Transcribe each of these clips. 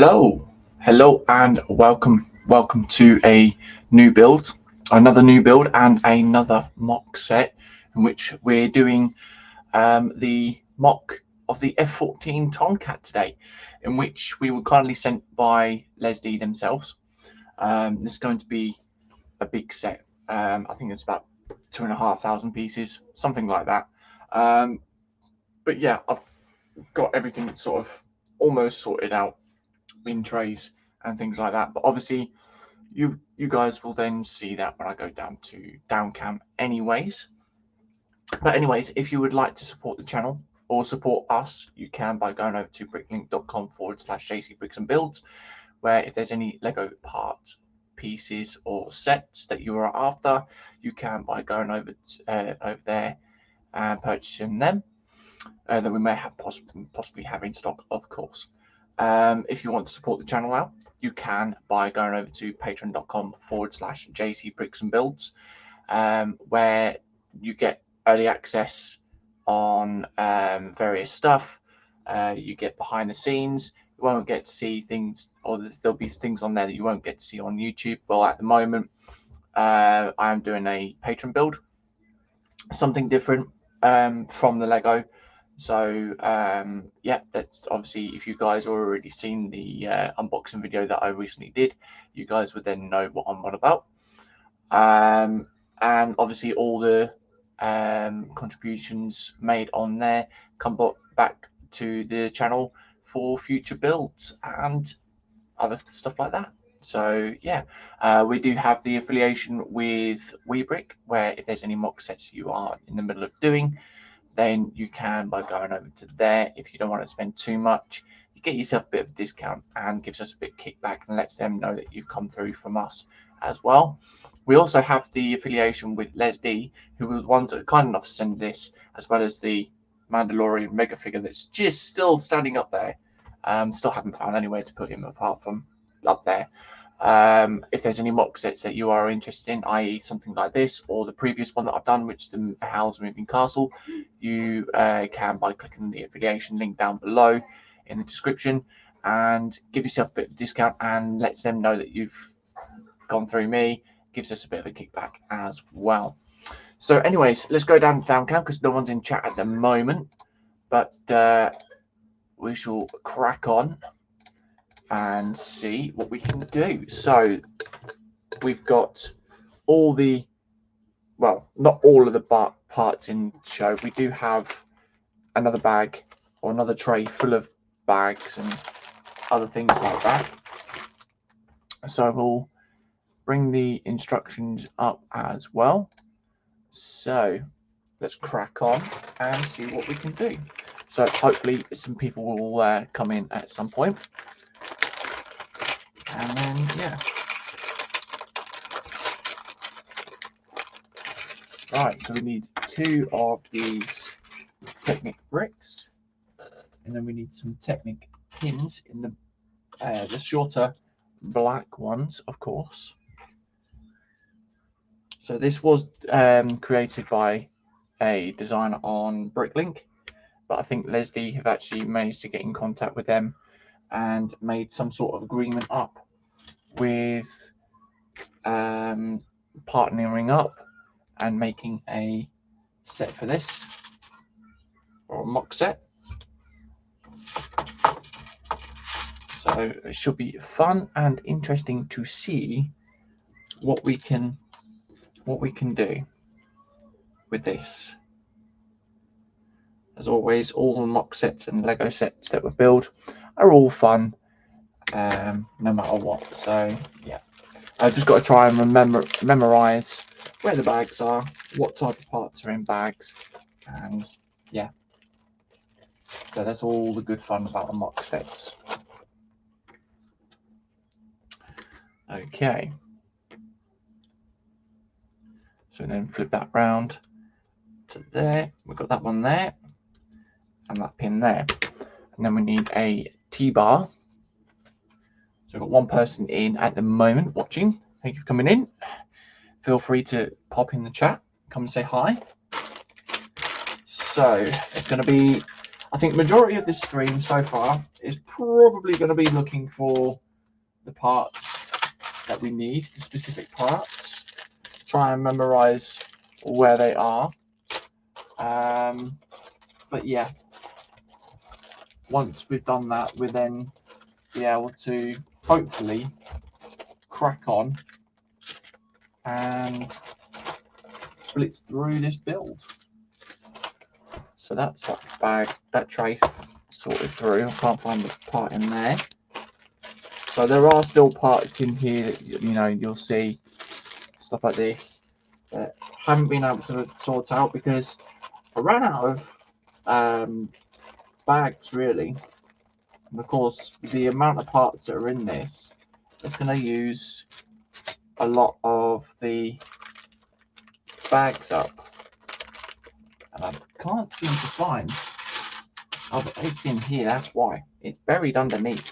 Hello and welcome to a new build, another new build and another mock set in which we're doing the mock of the F14 Tomcat today, in which we were kindly sent by Lesdiy themselves. This is going to be a big set. I think it's about 2,500 pieces, something like that. But yeah, I've got everything sort of almost sorted out in trays and things like that, but obviously you guys will then see that when I go down to down cam anyways. But anyways, if you would like to support the channel or support us, you can by going over to bricklink.com/jcbricksandbuilds, where if there's any Lego parts, pieces or sets that you are after, you can by going over there and purchasing them that we may have possibly have in stock, of course. If you want to support the channel out, you can by going over to patreon.com/jcbricksandbuilds, where you get early access on various stuff. You get behind the scenes. You won't get to see things, or there'll be things on there that you won't get to see on YouTube. Well, at the moment, I am doing a patron build, something different from the Lego. So yeah, that's obviously, if you guys already seen the unboxing video that I recently did, you guys would then know what I'm on about. And obviously all the contributions made on there come back to the channel for future builds and other stuff like that. So yeah, we do have the affiliation with Webricks, where if there's any mock sets you are in the middle of doing, then you can by going over to there. If you don't want to spend too much, you get yourself a bit of a discount and gives us a bit of kickback and lets them know that you've come through from us as well. We also have the affiliation with Lesdiy, who were the ones that are kind enough to send this, as well as the Mandalorian mega figure that's just still standing up there. Still haven't found anywhere to put him apart from up there. If there's any mock sets that you are interested in, i.e. something like this or the previous one that I've done, which is the Howl's Moving Castle, you can by clicking the affiliation link down below in the description and give yourself a bit of a discount and lets them know that you've gone through me. Gives us a bit of a kickback as well. So anyways, let's go down cam because no one's in chat at the moment, but we shall crack on and see what we can do. So we've got all the, well, not all of the parts in show. We do have another bag or another tray full of bags and other things like that. So we'll bring the instructions up as well. So let's crack on and see what we can do. So hopefully some people will come in at some point. And then, yeah. Right, so we need 2 of these Technic bricks. And then we need some Technic pins in the shorter black ones, of course. So this was created by a designer on Bricklink, but I think Lesdiy have actually managed to get in contact with them and made some sort of agreement up with partnering up and making a set for this, or a mock set. So it should be fun and interesting to see what we can do with this. As always, all the mock sets and Lego sets that we build are all fun, no matter what. So yeah, I've just got to try and memorize where the bags are, what type of parts are in bags, and yeah. So that's all the good fun about the mock sets. Okay. So then flip that round to there. We've got that one there and that pin there. And then we need a T-bar. So we've got one person in at the moment watching. Thank you for coming in. Feel free to pop in the chat. Come and say hi. So it's going to be, I think majority of this stream so far is probably going to be looking for the parts that we need, the specific parts. Try and memorize where they are. But yeah, once we've done that, we'll then be able to hopefully crack on and blitz through this build. So that's that bag, that tray sorted through. I can't find the part in there. So there are still parts in here that, you know, you'll see stuff like this that haven't been able to sort out because I ran out of bags really. And of course, the amount of parts that are in this is going to use a lot of the bags up. And I can't seem to find. Oh, but it's in here, that's why. It's buried underneath.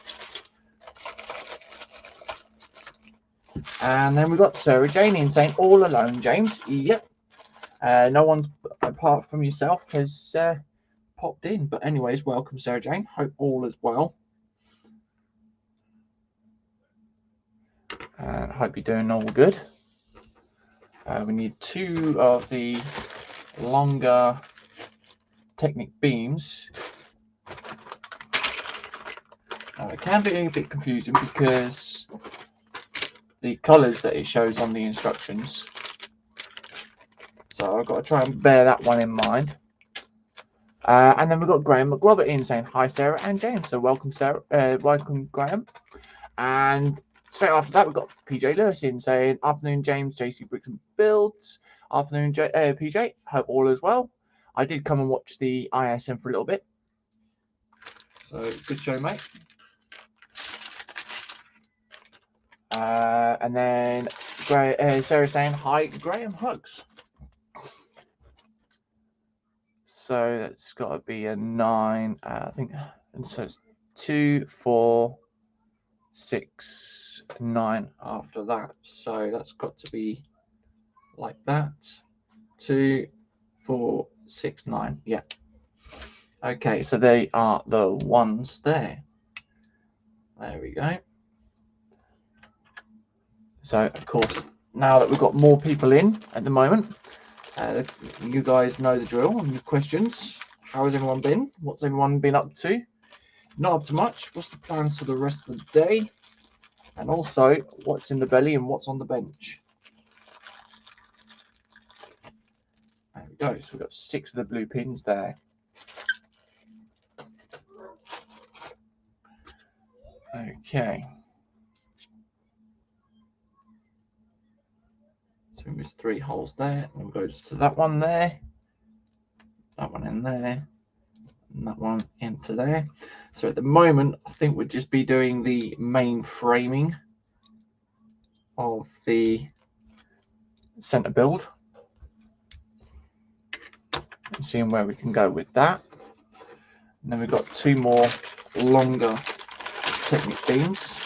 And then we've got Sarah Jane in saying, all alone, James. Yep. No one's apart from yourself has popped in. But anyways, welcome, Sarah Jane. Hope all is well. Hope you're doing all good. We need 2 of the longer Technic beams. It can be a bit confusing because the colours that it shows on the instructions. So I've got to try and bear that one in mind. And then we've got Graham McRobert in saying hi Sarah and James. So welcome Sarah, welcome Graham. And straight after that we've got PJ Lewis in saying afternoon James, JC Bricks and Builds. Afternoon PJ, hope all is well. I did come and watch the ISM for a little bit. So good show, mate. And then Sarah saying hi Graham, hugs. So that's got to be a 9, I think. And so it's 2, 4, 6, 9 after that. So that's got to be like that. 2, 4, 6, 9. Yeah. Okay, so they are the ones there. There we go. So of course, now that we've got more people in at the moment, you guys know the drill and your questions. How has everyone been? What's everyone been up to? Not up to much. What's the plans for the rest of the day? And also, what's in the belly and what's on the bench? There we go. So we've got 6 of the blue pins there. Okay. So we missed 3 holes there. We'll go to that one there. That one in there. And that one into there. So at the moment, I think we'd just be doing the main framing of the center build and seeing where we can go with that. And then we've got 2 more longer Technic beams,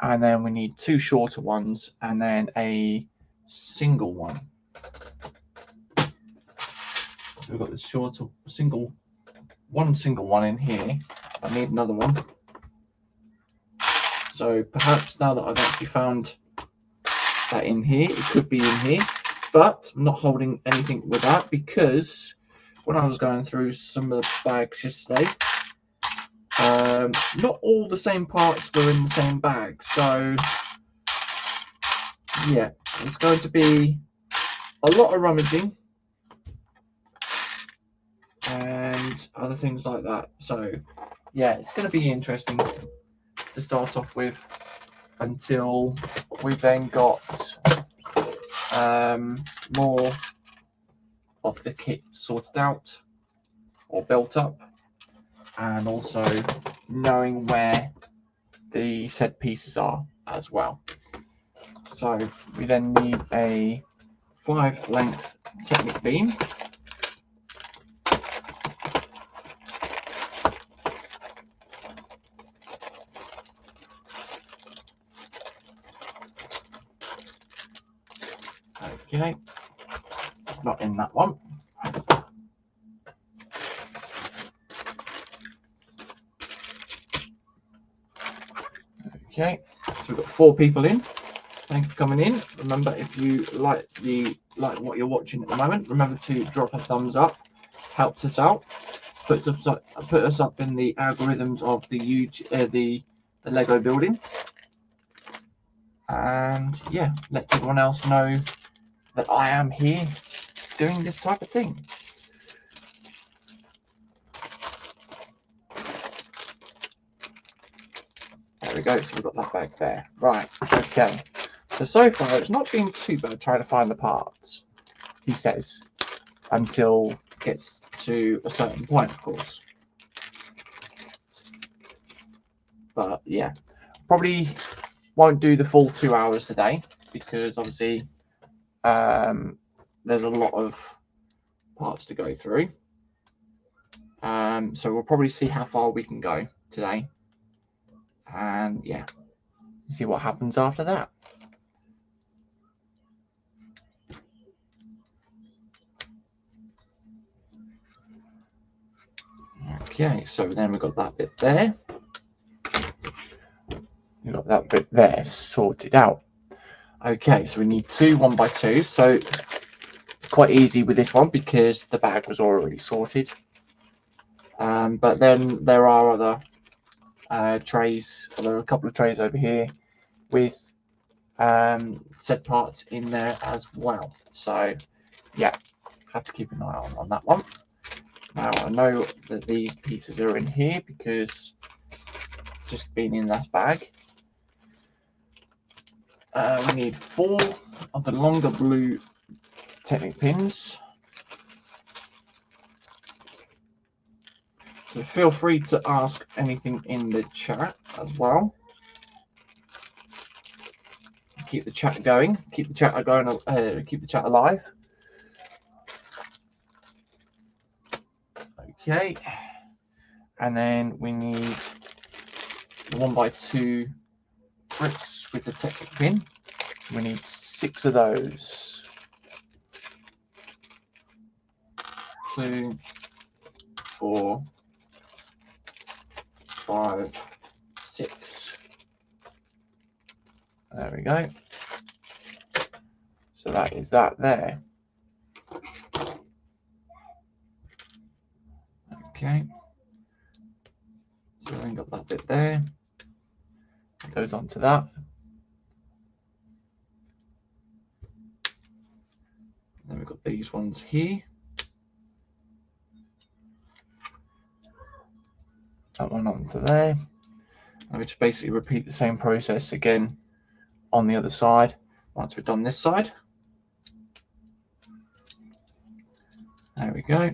and then we need 2 shorter ones and then a single one. So we've got this shorter single one in here. I need another one. So perhaps now that I've actually found that in here, it could be in here, but I'm not holding anything with that because when I was going through some of the bags yesterday, not all the same parts were in the same bag. So yeah, it's going to be a lot of rummaging and other things like that. So yeah, it's going to be interesting to start off with until we've then got more of the kit sorted out or built up, and also knowing where the set pieces are as well. So we then need a 5 length Technic beam. Okay, it's not in that one. Okay, so we've got 4 people in. Thank you for coming in. Remember, if you like what you're watching at the moment, remember to drop a thumbs up. Helps us out. Put us up in the algorithms of the YouTube, the Lego building. And yeah, let everyone else know that I am here doing this type of thing. There we go, so we've got that bag there. Right, okay. So far it's not been too bad trying to find the parts, he says, until it gets to a certain point, of course. But yeah, probably won't do the full 2 hours today because obviously there's a lot of parts to go through. So we'll probably see how far we can go today, and yeah, see what happens after that. Okay, so then we've got that bit there. We've got that bit there sorted out. Okay, so we need 2 1x2. So it's quite easy with this one because the bag was already sorted. But then there are other trays. There are a couple of trays over here with said parts in there as well. So yeah, have to keep an eye on that one. Now I know that the pieces are in here because just been in that bag. We need 4 of the longer blue Technic pins. So feel free to ask anything in the chat as well. Keep the chat going. Keep the chat going. Keep the chat alive. Okay. And then we need 1x2 bricks with the Technic pin. We need 6 of those. 2, 4, 5, 6. There we go. So that is that there. Okay. So then got that bit there. It goes on to that. Then we've got these ones here. That one onto there. And we just basically repeat the same process again on the other side once we've done this side. There we go.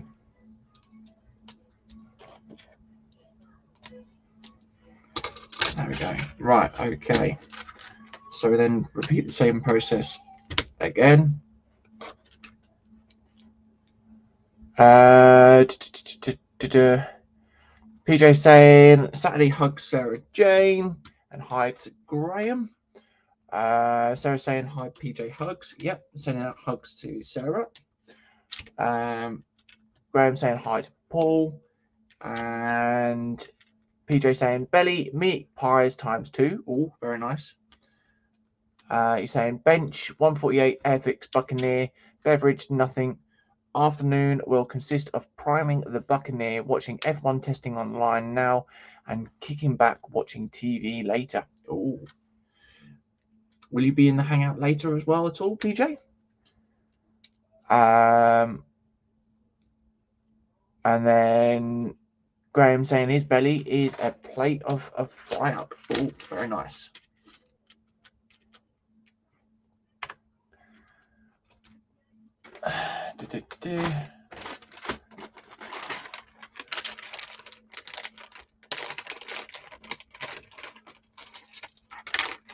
There we go. Right, okay. So we then repeat the same process again. PJ saying Saturday hugs Sarah Jane and hi to Graham. Sarah saying hi PJ hugs. Yep, sending out hugs to Sarah. Graham saying hi to Paul. And PJ saying belly meat pies ×2. Oh, very nice. He's saying bench 148 Airfix Buccaneer beverage nothing. Afternoon will consist of priming the Buccaneer, watching F1 testing online now, and kicking back watching TV later. Ooh. Will you be in the hangout later as well at all, PJ? And then Graham saying his belly is a plate of fry up. Oh, very nice.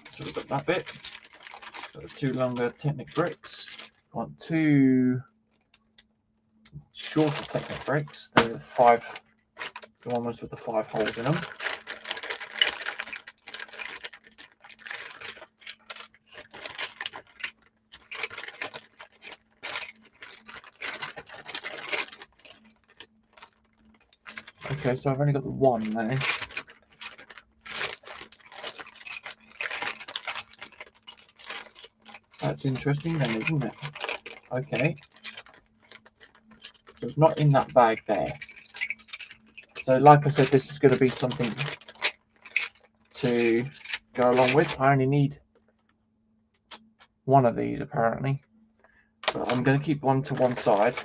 So we've got that bit. Got the 2 longer Technic bricks. Want 2 shorter Technic bricks. They're the ones with the 5 holes in them. Okay, so I've only got the 1 there. That's interesting then, isn't it? Okay. So it's not in that bag there. So like I said, this is going to be something to go along with. I only need one of these apparently. But I'm going to keep one to one side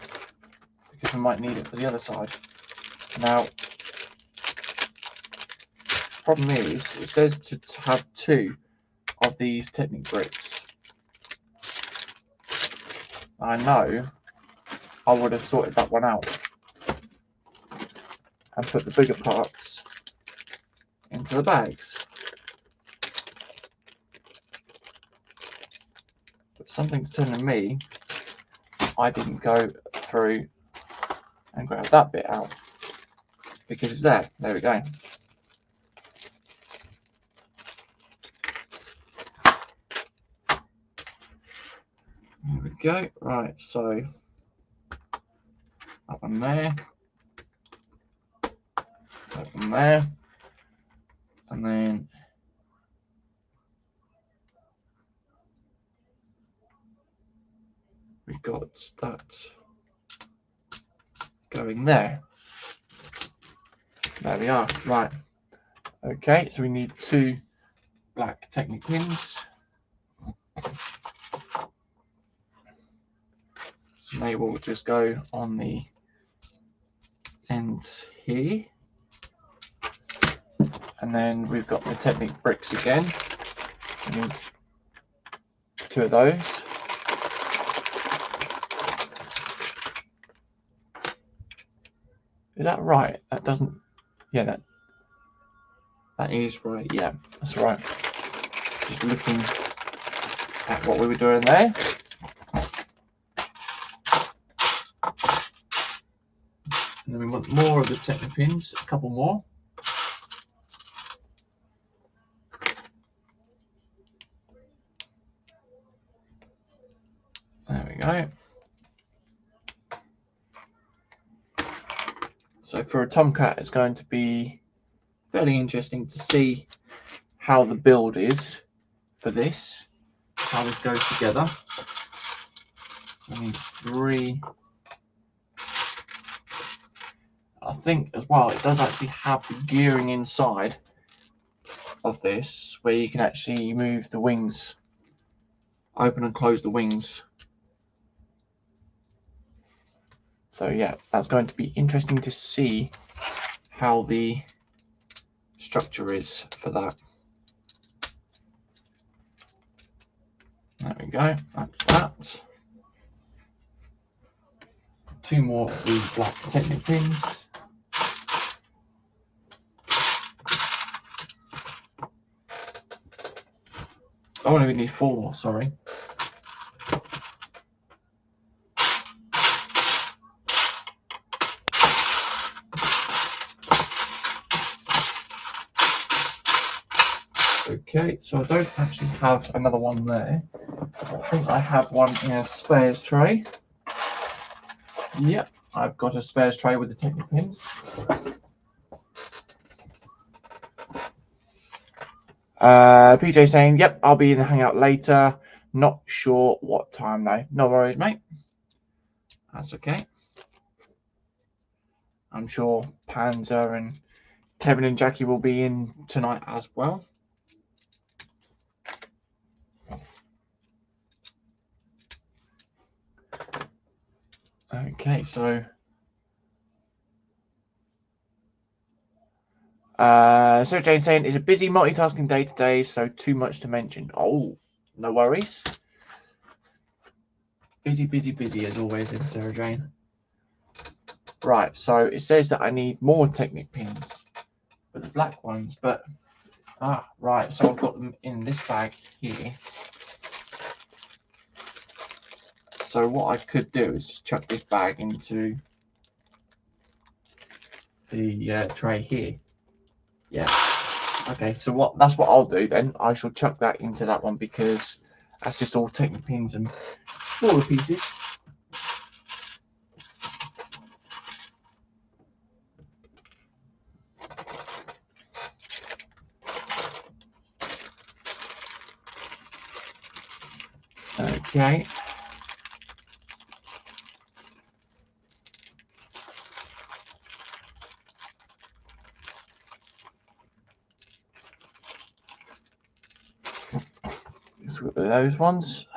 because we might need it for the other side. Now, problem is, it says to have 2 of these Technic bricks. I know I would have sorted that one out and put the bigger parts into the bags. But something's telling me I didn't go through and grab that bit out because it's there. There we go. There we go. Right, so that one there, that one there, and then we got that going there. There we are. Right. Okay, so we need 2 black Technic pins. They will just go on the ends here. And then we've got the Technic bricks again. We need 2 of those. Is that right? That doesn't, yeah, that is right. Yeah, that's right. Just looking at what we were doing there. And then we want more of the Technic pins, a couple more. There we go. So for a Tomcat, it's going to be fairly interesting to see how the build is for this, how this goes together. I need 3. I think as well, it does actually have the gearing inside of this where you can actually move the wings, open and close the wings. So yeah, that's going to be interesting to see how the structure is for that. There we go, that's that. 2 more of these black Technic pins. Oh, no, we need 4 more, sorry. Okay, so I don't actually have another one there. I think I have one in a spares tray. Yep, I've got a spares tray with the Technic pins. PJ saying, yep, I'll be in the hangout later. Not sure what time though. No worries, mate. That's okay. I'm sure Panzer and Kevin and Jackie will be in tonight as well. Okay, so Sarah Jane saying it's a busy multitasking day today, so too much to mention. Oh, no worries. Busy, busy, busy as always in Sarah Jane. Right, so it says that I need more Technic pins for the black ones, but right, so I've got them in this bag here. So what I could do is chuck this bag into the tray here. Yeah. Okay, so that's what I'll do then. I shall chuck that into that one because that's just all Technic pins and smaller pieces. Okay. Let's look at those ones.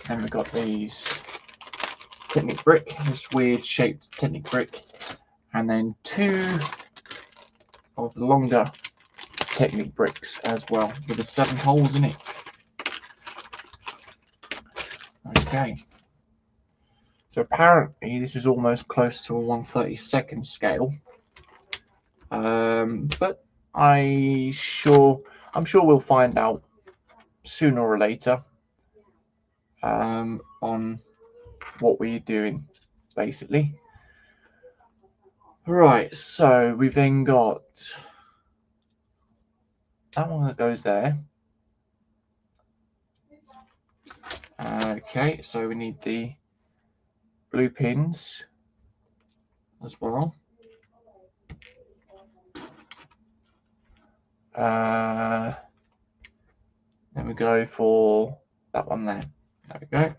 And we've got these Technic brick, this weird shaped Technic brick, and then 2 of the longer Technic bricks as well, with the 7 holes in it. Okay. So apparently this is almost close to a 1/32 scale. But I'm sure we'll find out sooner or later on what we're doing, basically. Right, so we've then got that one that goes there. Okay, so we need the blue pins as well. Then we go for that one there. There we go.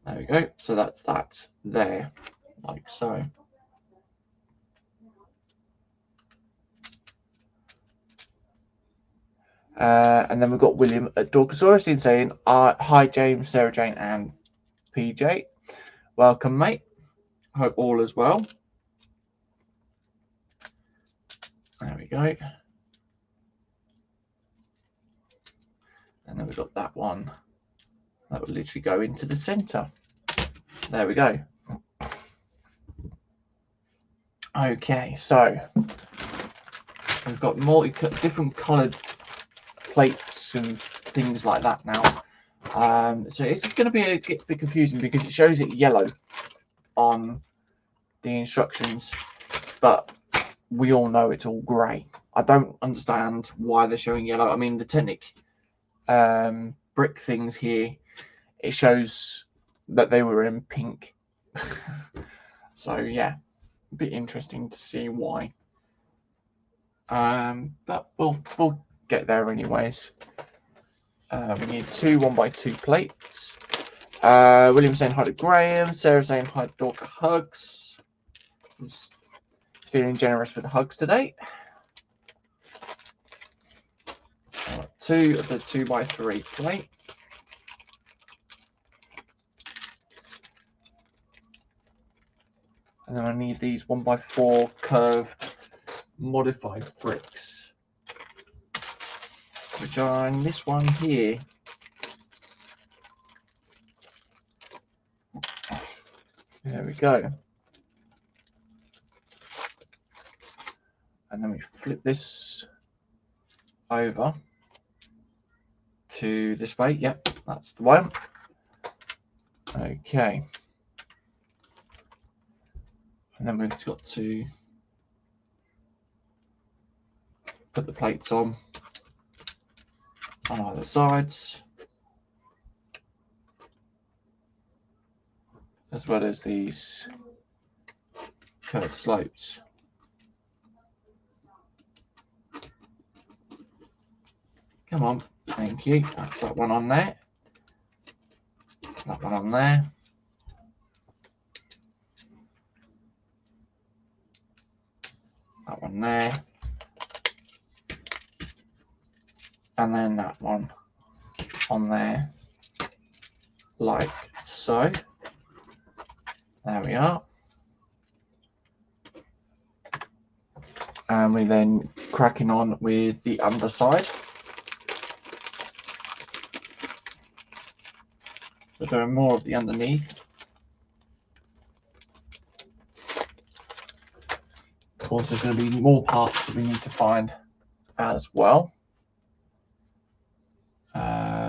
There we go. So that's that there, like so. And then we've got William at Dorcasaurus in saying, hi James, Sarah Jane and PJ. Welcome, mate. Hope all is well. There we go. And then we've got that one that will literally go into the center. There we go. Okay, so we've got different coloured plates and things like that now. So it's going to be a bit confusing because it shows it yellow on the instructions, but we all know it's all grey. I don't understand why they're showing yellow. I mean, the Technic brick things here, it shows that they were in pink. So yeah, a bit interesting to see why. But we'll get there anyways. We need 2 1x2 plates. William saying hi to Graham. Sarah saying hi to Dorca hugs. Just feeling generous with the hugs today. 2 of the 2x3 plate. And then I need these 1x4 curved modified bricks, which are in this one here. There we go. And then we flip this over to this way. Yep, that's the one. Okay. And then we've got to put the plates on either sides, as well as these curved slopes. Come on, thank you. That's that one on there. That one on there. That one there. And then that one on there, like so. There we are. And we're then cracking on with the underside. We're doing more of the underneath. Of course, there's going to be more parts that we need to find as well.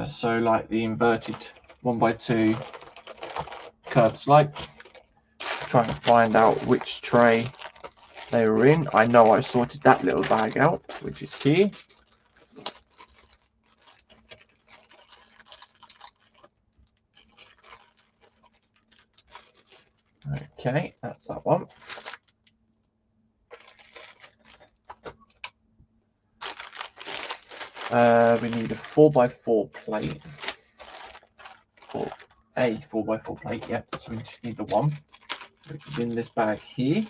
So like the inverted 1x2 curved slope. Try and find out which tray they were in. I know I sorted that little bag out, which is here. Okay, that's that one. We need a 4x4 plate. Or a 4x4 plate, yep. So we just need the one, which is in this bag here.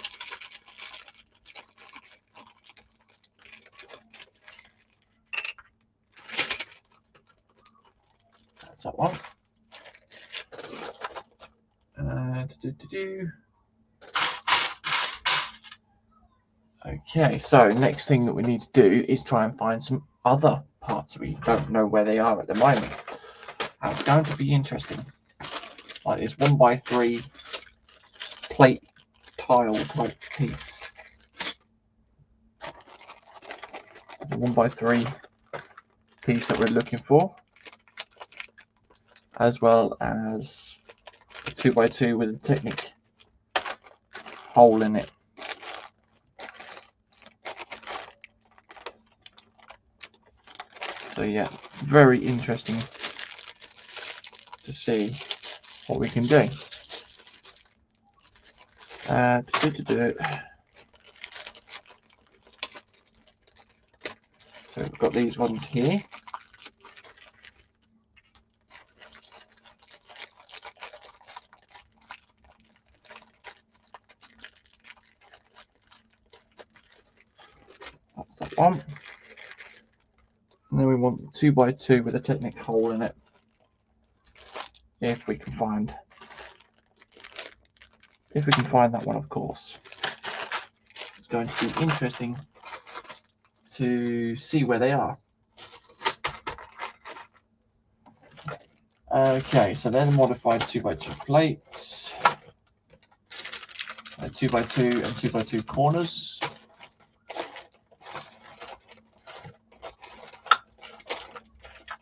That's that one. Okay, so next thing that we need to do is try and find some other parts. We don't know where they are at the moment. And it's going to be interesting. Like this 1x3 plate tile type piece. The 1x3 piece that we're looking for, as well as a 2x2 with a Technic hole in it. So yeah, very interesting to see what we can do. So we've got these ones here. That's that one. And then we want 2x2 with a Technic hole in it. If we can find that one, of course. It's going to be interesting to see where they are. Okay, so they're the modified 2x2 plates. 2x2 and 2x2 corners.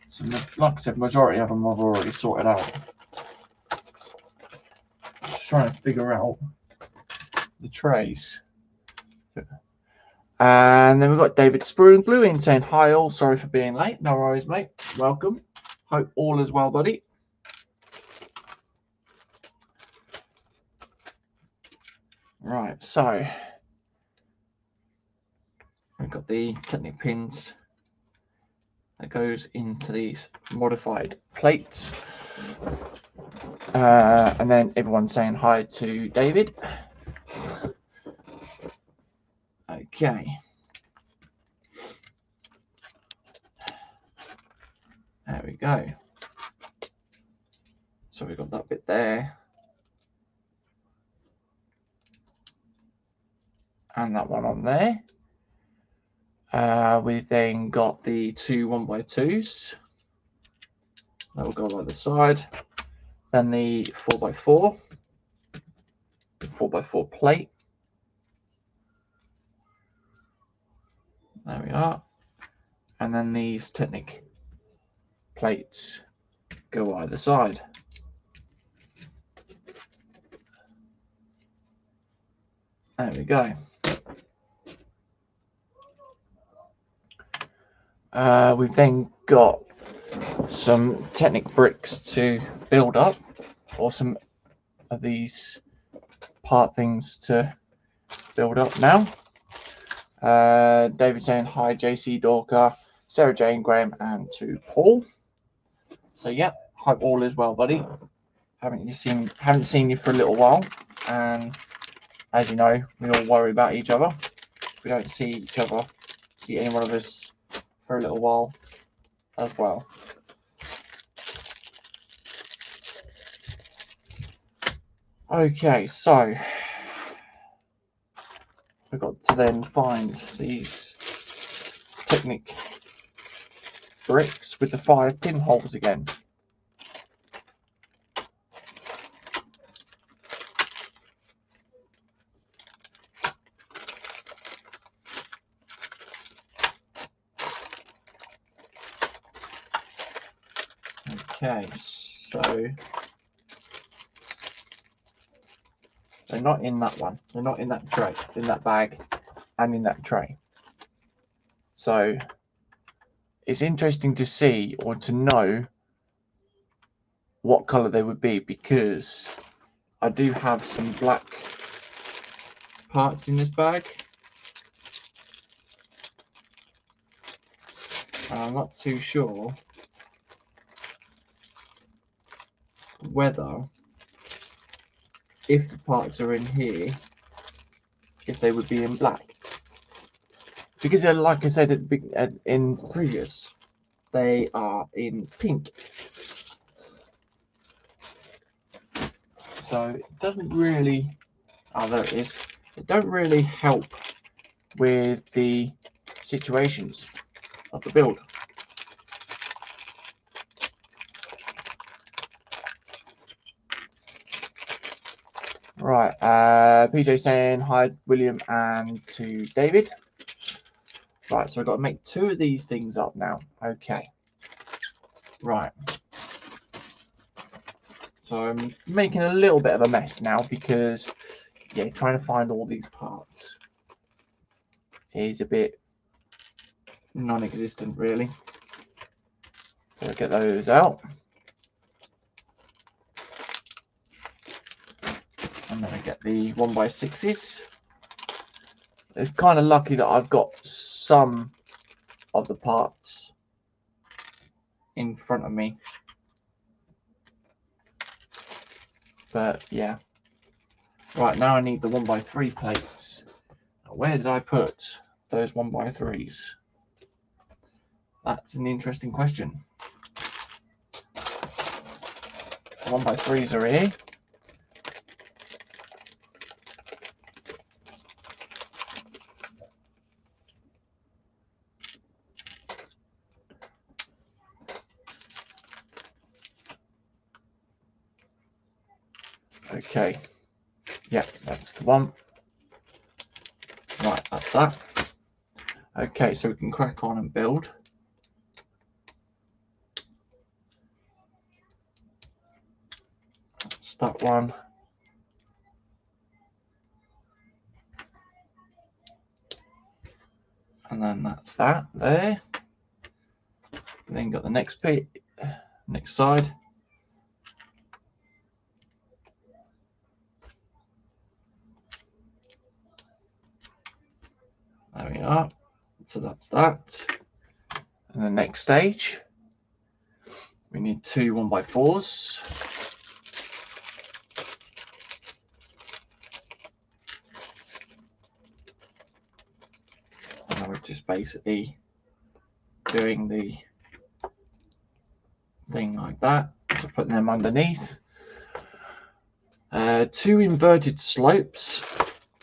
So, like I said, majority of them I've already sorted out. Just trying to figure out the trays. And then we've got David Sprue and Blue in saying, hi all, sorry for being late. No worries, mate. Welcome. Hope all is well, buddy. Right, so we've got the Technic pins that goes into these modified plates. And then everyone's saying hi to David. Okay. There we go. So we've got that bit there. And that one on there. We've then got the two 1x2s. That will go by the side. Then the 4x4. The 4x4 plate. There we are. And then these Technic plates go either side. There we go. We've then got some Technic bricks to build up, or some of these part things to build up now. David saying hi, JC Dorker, Sarah Jane Graham, and to Paul. So yeah, hope all is well, buddy. Haven't seen you for a little while, and as you know, we all worry about each other. If we don't see any one of us for a little while as well. Okay, so we've got to then find these Technic bricks with the 5 pinholes again. Okay, so they're not in that one. They're not in that tray, in that bag, and in that tray. So it's interesting to see or to know what color they would be, because I do have some black parts in this bag. I'm not too sure whether, if the parts are in here, if they would be in black. Because like I said in previous, they are in pink. So it doesn't really, oh there it is, it don't really help with the situations of the build. Right, PJ saying hi William and to David. Right, so I've got to make 2 of these things up now. Okay. Right. So I'm making a little bit of a mess now because, yeah, trying to find all these parts is a bit non-existent, really. So I'll get those out. And then I get the 1x6s. It's kind of lucky that I've got some of the parts in front of me. But yeah. Right, now I need the 1x3 plates. Now, where did I put those 1x3s? That's an interesting question. The 1x3s are here. Okay, yeah, that's the one. Right, that's that. Okay, so we can crack on and build. That's that one. And then that's that there. Then got the next bit, next side. There we are. So that's that. And the next stage, we need 2 1x4s. And we're just basically doing the thing like that. So putting them underneath. 2 inverted slopes,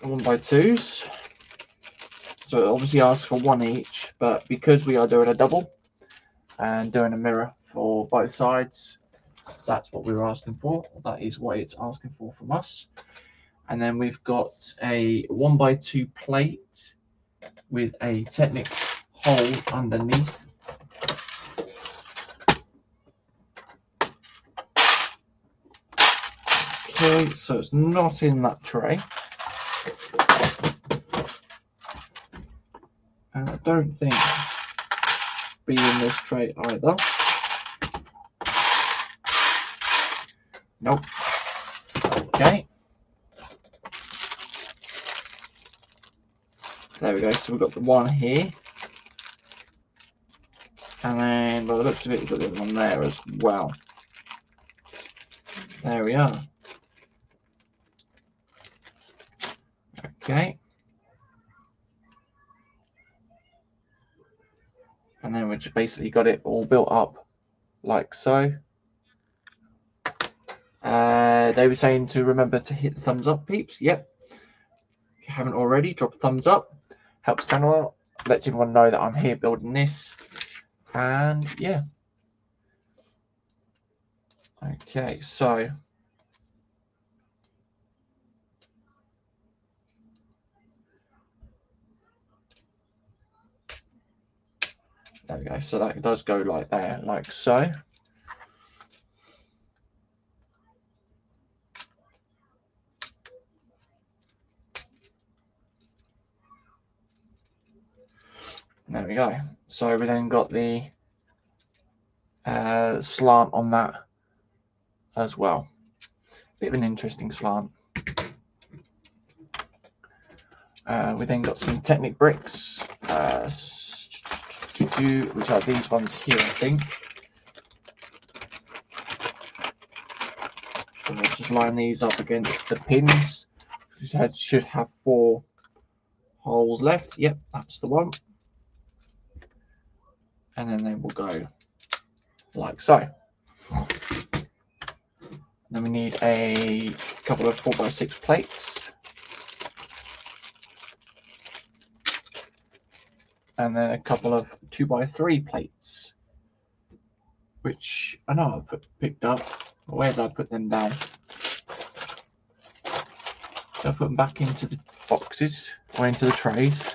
1x2s. So it obviously asks for 1 each, but because we are doing a double and doing a mirror for both sides, that's what we were asking for. That is what it's asking for from us. And then we've got a 1x2 plate with a Technic hole underneath. Okay, so it's not in that tray. And I don't think be in this tray either. Nope. Okay. There we go. So we've got the one here. And then, by the looks of it, we've got the other one there as well. There we are. Okay. And then we've just basically got it all built up like so. They were saying to remember to hit the thumbs up, peeps. Yep. If you haven't already, drop a thumbs up. Helps the channel out. Lets everyone know that I'm here building this. And yeah. Okay, so there we go. So that does go like there, like so. There we go. So we then got the slant on that as well. Bit of an interesting slant. We then got some Technic bricks, which are these ones here, I think. So we'll just line these up against the pins. This should have 4 holes left. Yep, that's the one. And then they will go like so. Then we need a couple of 4x6 plates. And then a couple of 2x3 plates, which I know I picked up. Where did I put them down? Did I put them back into the boxes or into the trays?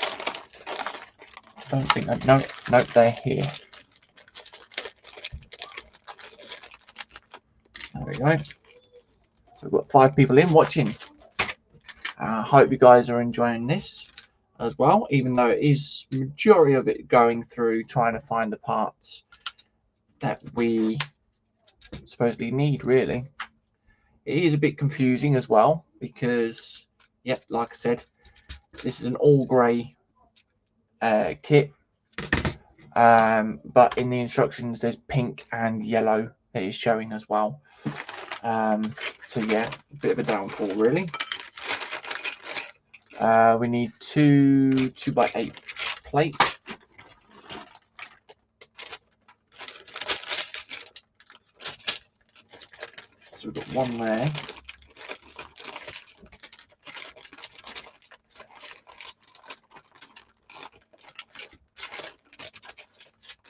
I don't think that. No, they're here. There we go. So we've got 5 people in watching. I hope you guys are enjoying this as well, even though it is majority of it going through trying to find the parts that we supposedly need. Really, it is a bit confusing as well because, yep, like I said, this is an all grey kit, but in the instructions there's pink and yellow that is showing as well. So yeah, a bit of a downfall really. We need 2 2x8 plates. So we've got one there.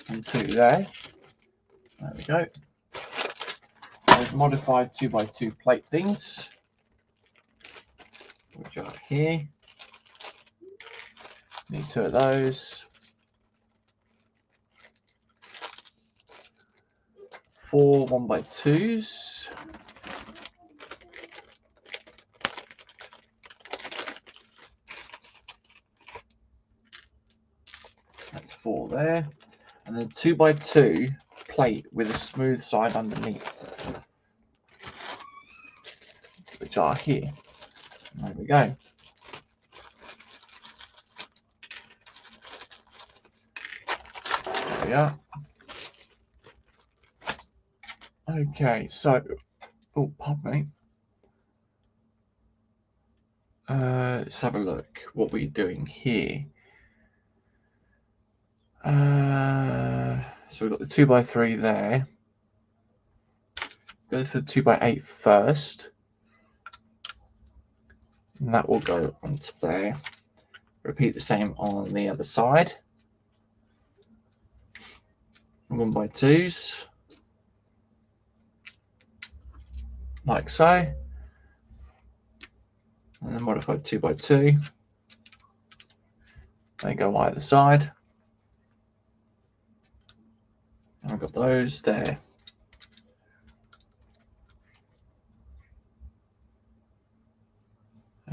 And 2 there. There we go. Those modified 2x2 plate things, which are here. Need 2 of those. 4 1x2s. That's 4 there. And then 2x2 plate with a smooth side underneath, which are here. There we go. There we are. Okay, so, oh, pardon me. Let's have a look what we're doing here. So we've got the 2x3 there. Go for the 2x8 first. And that will go onto there. Repeat the same on the other side. 1x2s. Like so. And then modified 2x2. They go either side. And I've got those there.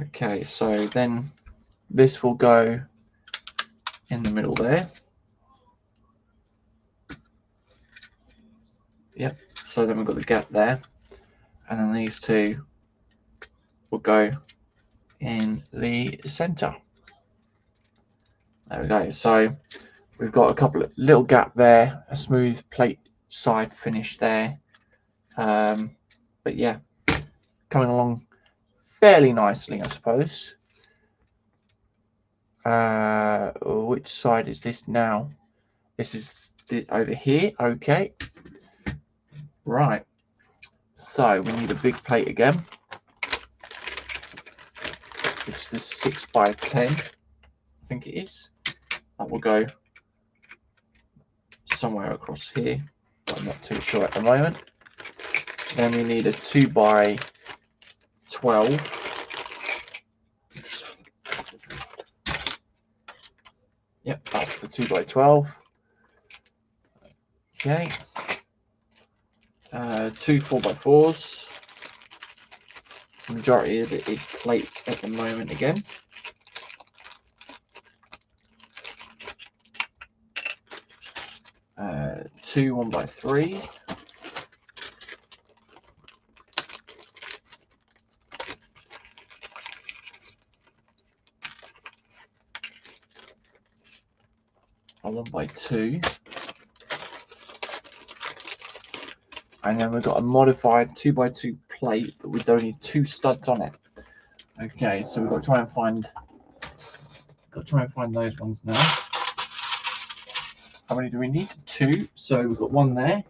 Okay, so then this will go in the middle there. Yep, so then we've got the gap there. And then these 2 will go in the center. There we go. So we've got a couple of little gap there, a smooth plate side finish there. But yeah, coming along fairly nicely, I suppose. Which side is this now? This is over here. Okay. Right. So we need a big plate again, which is the 6x10. I think it is. That will go somewhere across here, but I'm not too sure at the moment. Then we need a 2x12. Yep, that's the 2x12. Okay. 2 4x4s. The majority of it is plates at the moment again. 2 1x3. a 1x2. And then we've got a modified 2x2 plate, but we don't need 2 studs on it. Okay, so we've got to try and find those ones now. How many do we need? 2. So we've got 1 there.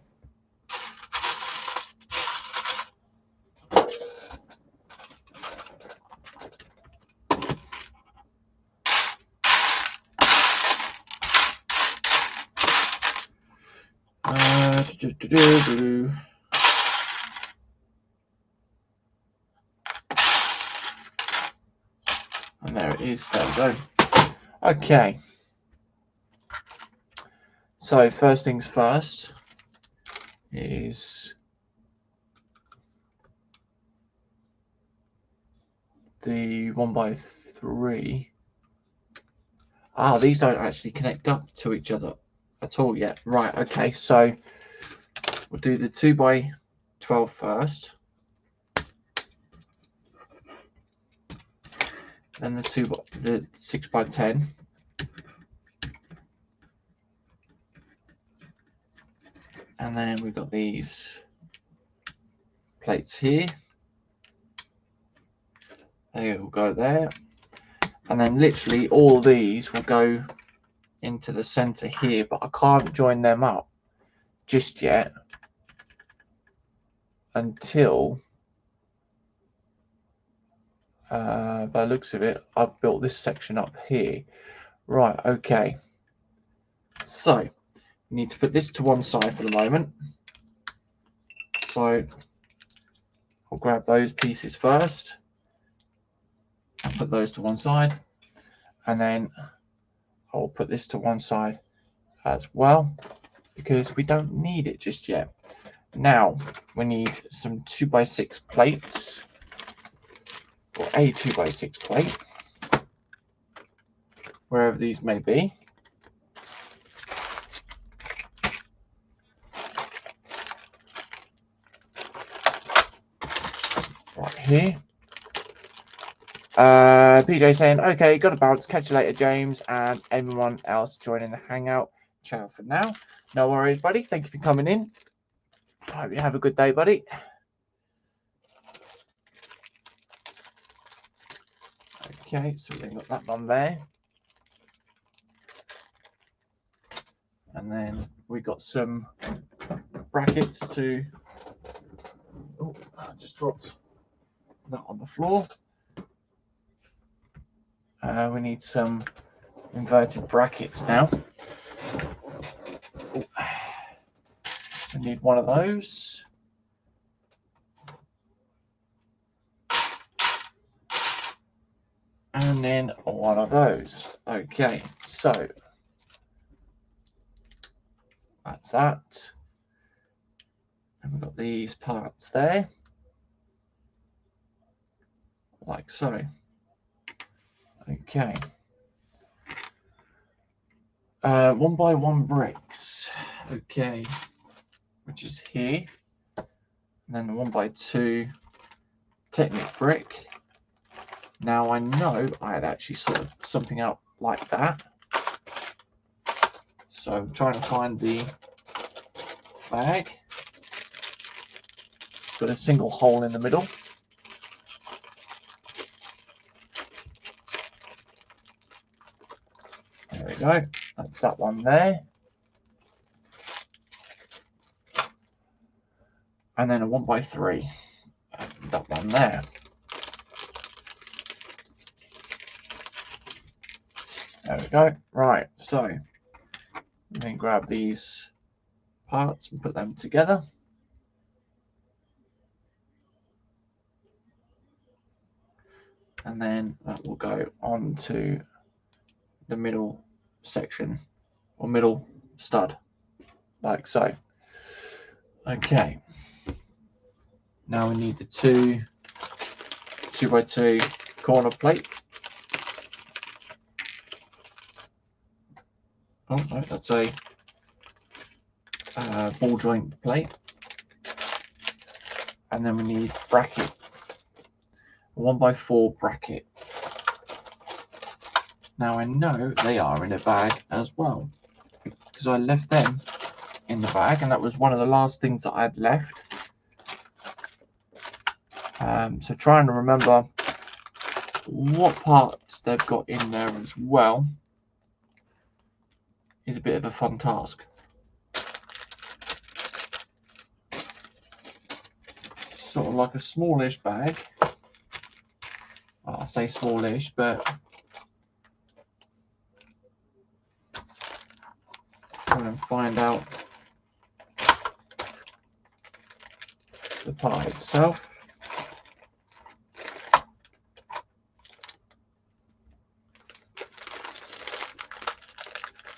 And there it is. There we go. Okay. So first things first is the 1x3. Ah, these don't actually connect up to each other at all yet. Right, okay, so we'll do the 2x12 first. Then the 6x10. And then we've got these plates here. They will go there. And then literally all these will go into the center here, but I can't join them up just yet until by the looks of it, I've built this section up here. Right, okay. So we need to put this to one side for the moment. So I'll grab those pieces first. I'll put those to one side, and then I'll put this to one side as well, because we don't need it just yet. Now we need some 2x6 plates, or a 2x6 plate, wherever these may be. Right here. PJ saying, okay, got to bounce. Catch you later, James, and everyone else joining the hangout. Ciao for now. No worries, buddy. Thank you for coming in. Hope you have a good day, buddy. Okay, so we've got that one there. And then we got some brackets to... Oh, I just dropped that on the floor. We need some inverted brackets now. Oh, we need one of those. And then one of those. Okay, so that's that. And we've got these parts there, like so. Okay. 1x1 bricks. Okay, which is here. And then the 1x2 Technic brick. Now I know I had actually sorted something out like that. So I'm trying to find the bag. Got a single hole in the middle. There we go. That's that one there. And then a 1x3. That one there. There we go. Right, so then grab these parts and put them together. And then that will go onto the middle section, or middle stud, like so. Okay. Now we need the 2x2 corner plate. Oh no, that's a ball joint plate. And then we need bracket, a 1x4 bracket. Now I know they are in a bag as well. because I left them in the bag, and that was one of the last things that I'd left. So trying to remember what parts they've got in there as well is a bit of a fun task. Sort of like a smallish bag. Well, I say smallish, but trying to find out the part itself.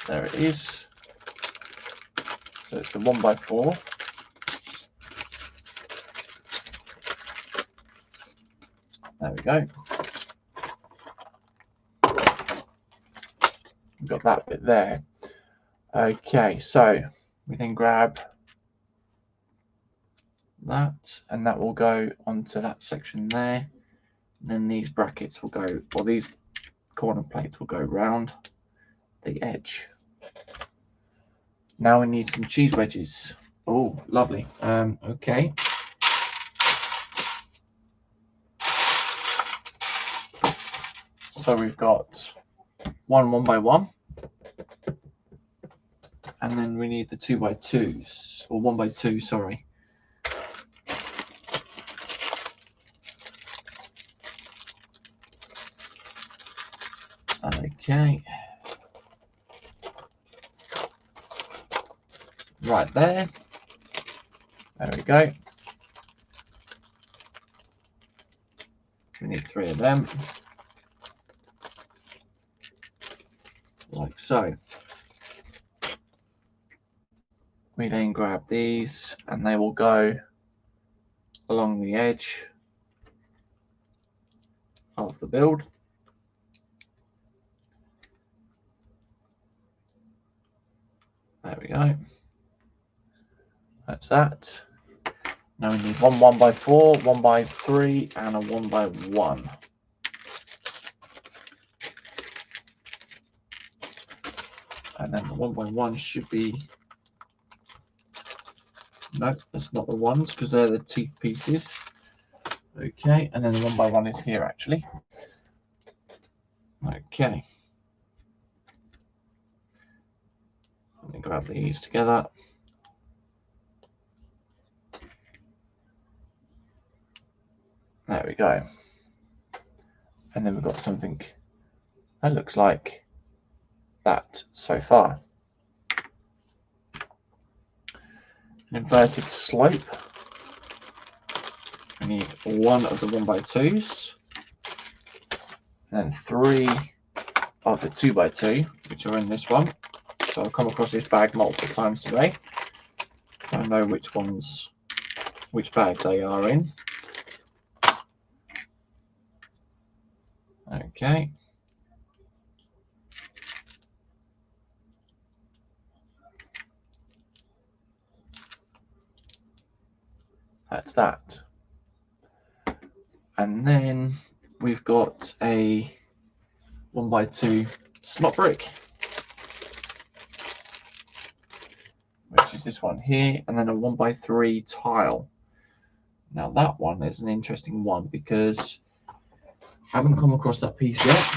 There it is. So it's the 1x4. There we go. We've got that bit there. Okay, so we then grab that, and that will go onto that section there. And then these brackets will go, or these corner plates will go round the edge. Now we need some cheese wedges. Oh, lovely. Okay. So we've got one 1x1, and then we need the 2x2s, or 1x2, sorry. Okay. Right there. There we go. We need 3 of them. Like so. We then grab these, and they will go along the edge of the build. There we go. That's that. Now we need one 1x4, 1x3, and a 1x1. And then the 1x1 should be, no, that's not the ones, because they're the teeth pieces. Okay, and then the 1x1 is here actually. Okay. Let me grab these together. There we go. And then we've got something that looks like that so far. An inverted slope. We need one of the 1x2s, and then 3 of the 2x2, which are in this one. So I've come across this bag multiple times today, so I know which ones, which bag they are in. Okay. That's that. And then we've got a 1x2 slot brick, which is this one here, and then a 1x3 tile. Now that one is an interesting one because I haven't come across that piece yet.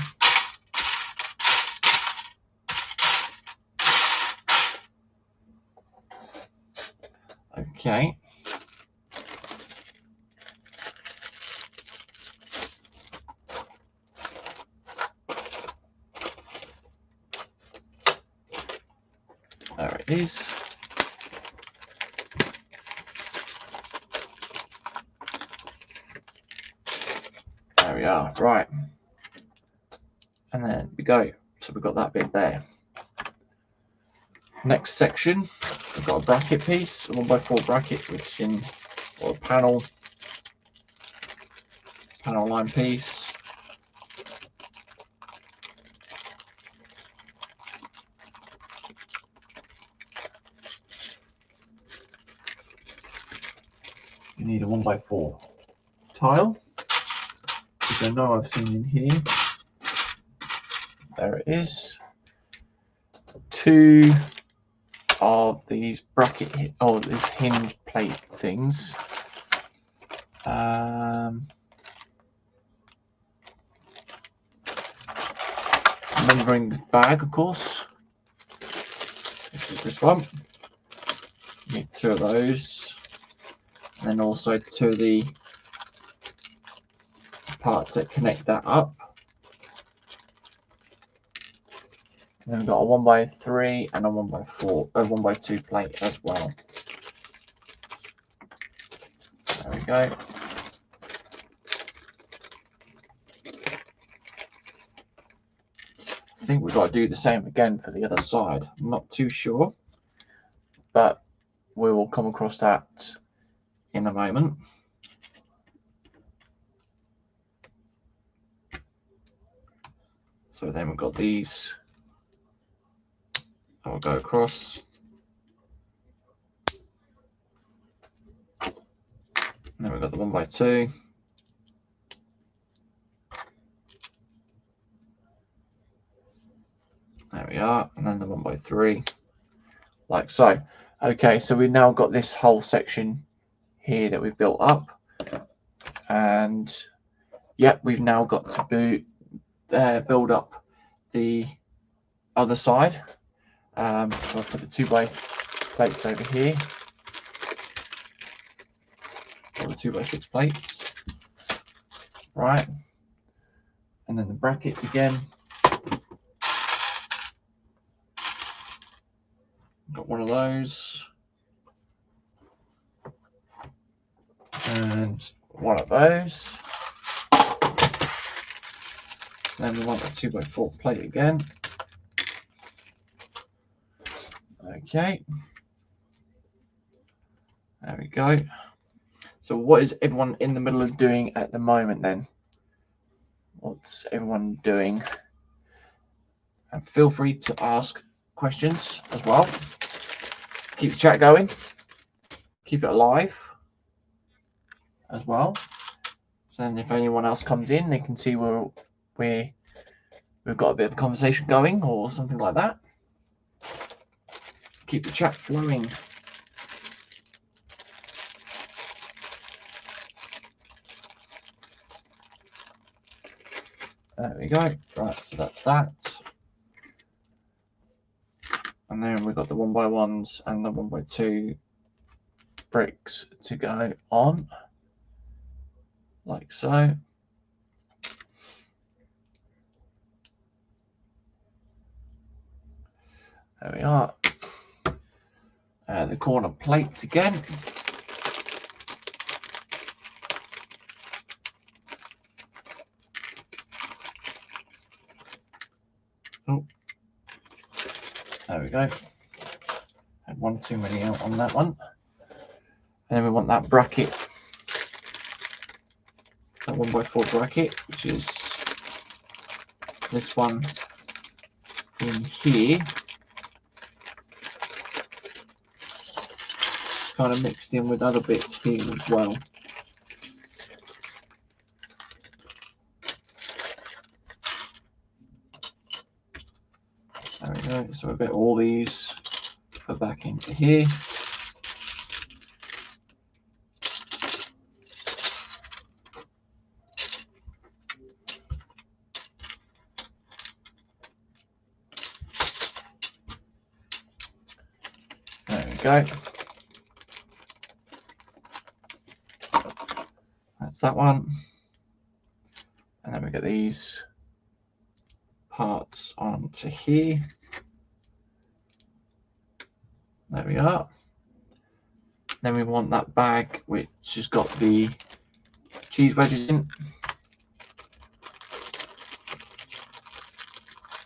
Okay. There it is. There we are, right. And then we go. So we've got that bit there. Next section, we've got a bracket piece, a 1x4 bracket, which is in, or a panel line piece. You need a 1x4 tile, which I know I've seen in here. There it is. 2 of these bracket or these hinge plate things. Remembering the bag, of course, which is this one. Need 2 of those, and then also 2 of the parts that connect that up. And then we've got a 1x3 and a 1x2 plate as well. There we go. I think we've got to do the same again for the other side. I'm not too sure, but we will come across that in a moment. So then we've got these. I'll go across. And then we've got the 1x2. There we are, and then the 1x3, like so. Okay, so we've now got this whole section here that we've built up, and yep, we've now got to build up the other side. So I'll put the 2x plates over here, or the 2x6 plates, right, and then the brackets again. Got one of those, and one of those. Then we want a 2x4 plate again. Okay, there we go. So what is everyone in the middle of doing at the moment then? What's everyone doing? And feel free to ask questions as well. Keep the chat going. Keep it alive as well. So then if anyone else comes in, they can see we've got a bit of a conversation going or something like that. Keep the chat flowing. There we go. Right, so that's that. And then we've got the 1x1s and the 1x2 bricks to go on, like so. There we are. The corner plates again. Oh, there we go. Had one too many out on that one. And then we want that bracket, that 1x4 bracket, which is this one in here, kind of mixed in with other bits here as well. There we go. So we've got all these put back into here. There we go. That's that one. And then we get these parts onto here. There we are. Then we want that bag which has got the cheese wedges in.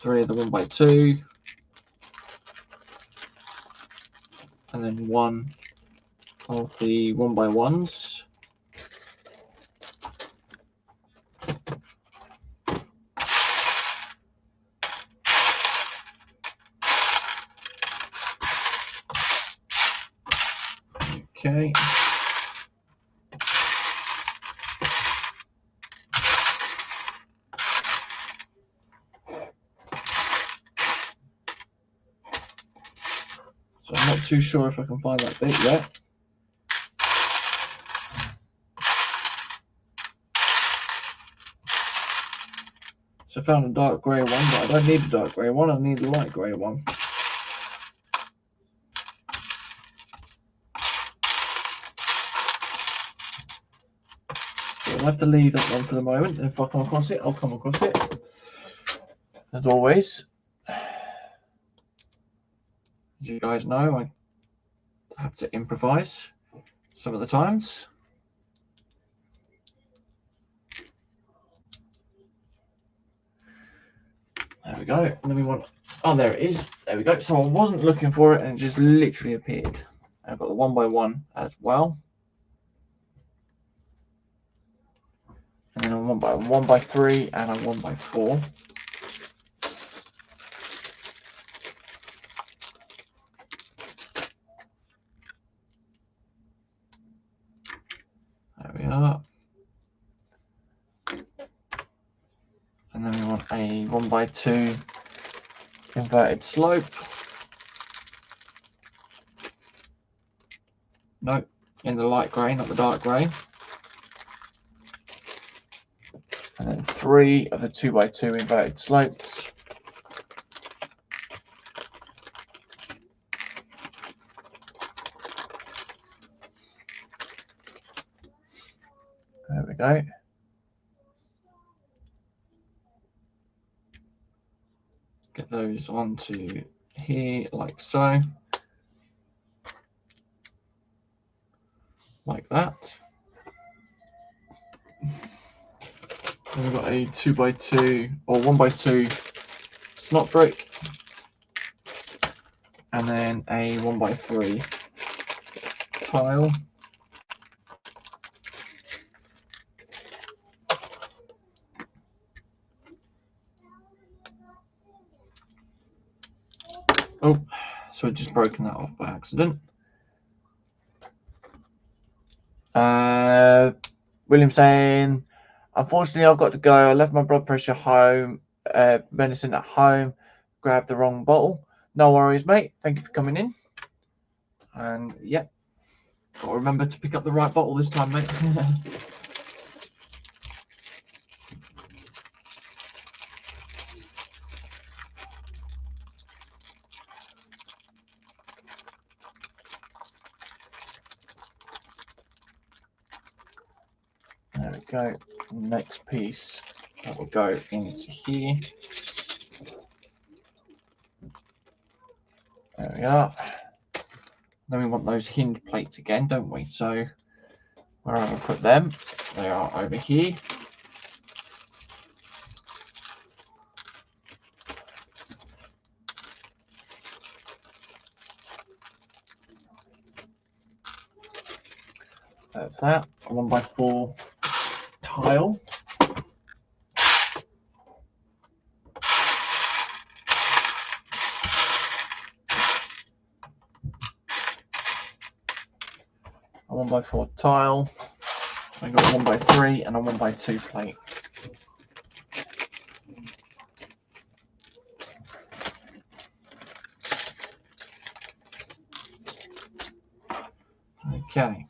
3 of the 1x2. And then 1 of the 1x1s. Okay. So I'm not too sure if I can find that bit yet. So I found a dark grey one, but I don't need a dark grey one, I need a light grey one. So I'll have to leave that one for the moment, and if I come across it, I'll come across it. As always, as you guys know, I have to improvise some of the times. There we go. And then we want, oh, there it is. There we go. So I wasn't looking for it and it just literally appeared. I've got the 1x1 as well. And then a 1x3 and a 1x4. There we are. And then we want a 1x2 inverted slope. Nope, in the light grey, not the dark grey. And then 3 of the 2x2 inverted slopes. There we go. Get those onto here like so. Like that. And we've got a 2x2 or 1x2 snot brick. And then a 1x3 tile. Oh, so I've just broken that off by accident. William saying, unfortunately, I've got to go. I left my blood pressure home, medicine at home, grabbed the wrong bottle. No worries, mate. Thank you for coming in. And yeah, got to remember to pick up the right bottle this time, mate. There we go. Next piece that will go into here. There we are. Then we want those hinge plates again, don't we? So where have I put them? They are over here. That's that. A 1x4 tile. A 1x4 tile. I've got a 1x3 and a 1x2 plate. Okay.